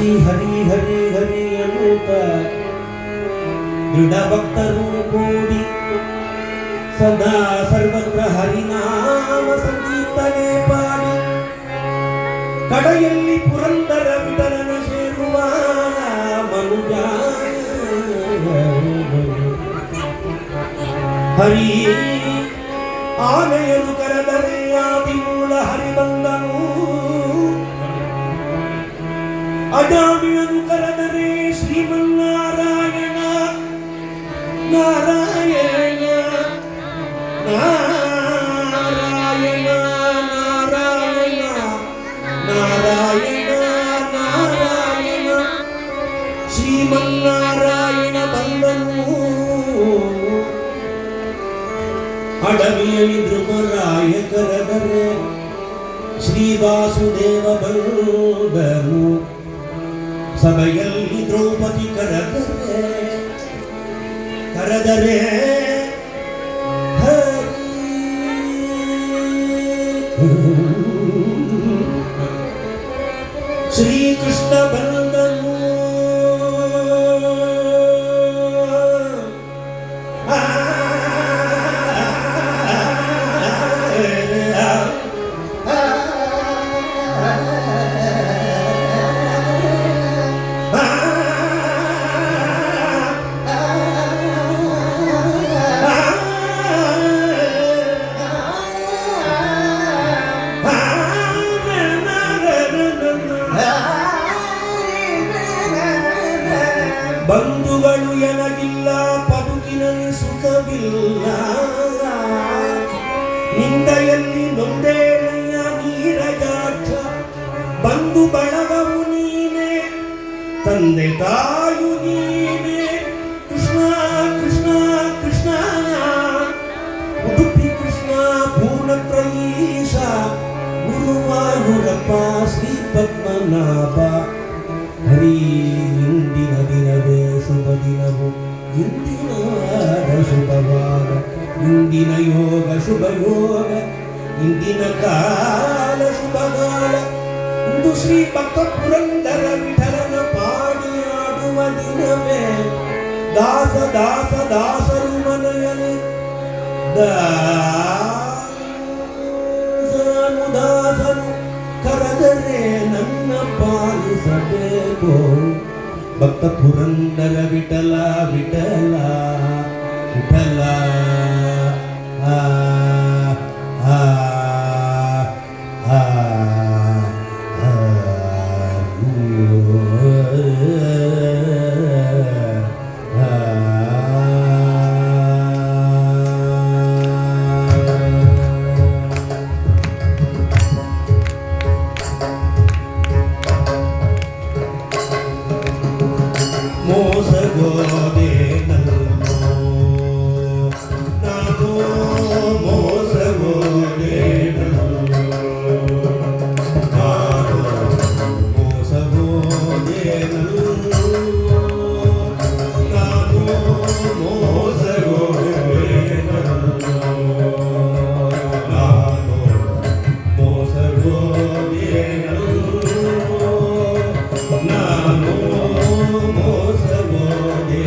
ಶ್ರೀ ಹರಿ ಹರಿ ಹರಿ ಅನ್ನುತ್ತ ದೃಢ ಭಕ್ತರು ಕೂಡಿ ಸದಾ ಸರ್ವತ್ರ ಹರಿನಾಮ ಸಂಗೀತನೆ ಪಾಡಿ ಕಡೆಯಲ್ಲಿ ಪುರಂದರ ವಿಠಲನ ಸೇರುವ ಮನುಜ ಹರಿ ಆನೆಯನ್ನು ಕರೆದರೆ ಆದಿಮೂಲ ಹರಿಬಂದನು ಅಜಾಮಿಳನು ಕರೆದರೆ ಶ್ರೀಮನ್ನಾರಾಯಣ ನಾರಾಯಣ ನಾರಾಯಣ ನಾರಾಯಣ ನಾರಾಯಣ ನಾರಾಯಣ ಶ್ರೀಮನ್ನಾರಾಯಣ ಬಂದನು ಅಡವಿಯಲ್ಲಿ ಧ್ರುವರಾಯ ಕರೆದರೆ ಶ್ರೀ ವಾಸುದೇವ ಬಂದನು ಸಭೆಯಲ್ಲಿ ದ್ರೌಪದಿ ಕರೆದರೆ ಶ್ರೀಕೃಷ್ಣ ಬಂದನು ಬಂಧುಗಳು ಎನಗಿಲ್ಲ ಬದುಕಿನಲ್ಲಿ ಸುಖವಿಲ್ಲ ನಿಂದೆಯಲ್ಲಿ ನೊಂದೇನೆಯ ನೀರಜಾಕ್ಷ ಬಂಧು ಬಳಗವು ನೀನೆ ತಂದೆ ತಾಯು ನೀನೆ ಕೃಷ್ಣ ಕೃಷ್ಣ ಕೃಷ್ಣ ಉಡುಪಿ ಕೃಷ್ಣ ಪೂರ್ಣತ್ರಯೀಶ ಗುರುವಾಯೂರಪ್ಪ ಶ್ರೀ ಪದ್ಮನಾಭ ಹರಿ ಇಂದಿನ ದಿನವೇ ಶುಭ ದಿನವು ಇಂದಿನ ಶುಭವಾರ ಇಂದಿನ ಯೋಗ ಶುಭ ಯೋಗ ಇಂದಿನ ಕಾಲ ಶುಭಕಾಲ ಇಂದು ಶ್ರೀ ಭಕ್ತ ಪುರಂದರ ವಿಠಲನ ಪಾಡಿ ಆಡುವ ದಿನವೇ ದಾಸ ದಾಸ ದಾಸರು ಮನೆಯಲ್ಲಿ ದಾಸನು ದಾಸನು ಕರೆದರೆ ನನ್ನ ಪಾಲಿಸಬೇಕು ಭಕ್ತ ಪುರಂದರ ವಿಠಲ ವಿಠಲ ವಿಠಲ ಆ ಆ ಆ ಮೋಸಗೋದೆ ನಾನು ಮೋಸಗೋದೆ ನಾನು ಮೋಸಗೋದೆ ನಾನು ಮೋಸಗೋದೆ ನಾನು ಮೋಸಗೋದೆ ನಾನು ಮೋಸಗೋದೆ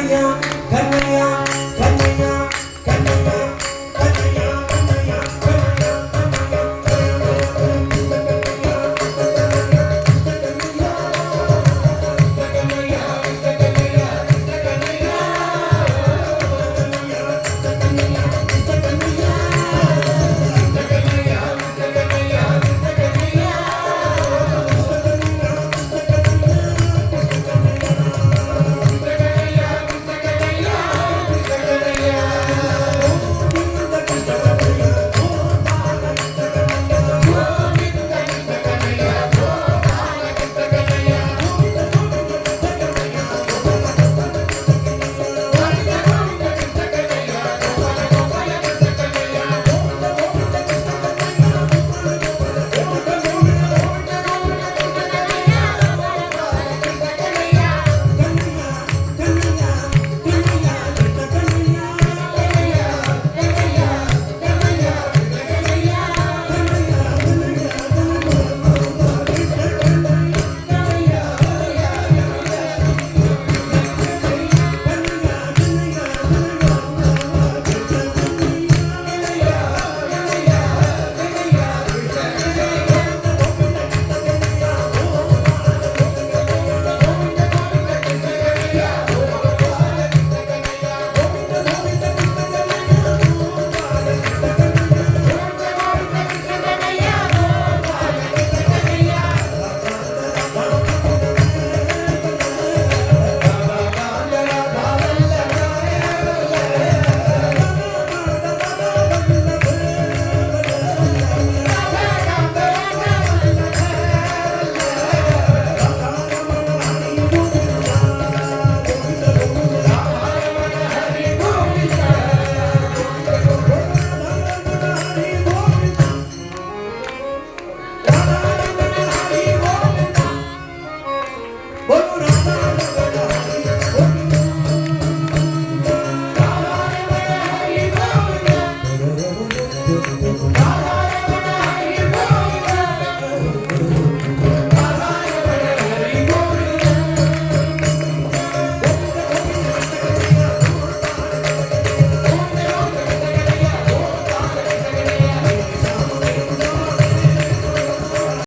ಕನ್ನಯ್ಯ ಕನ್ನಯ್ಯ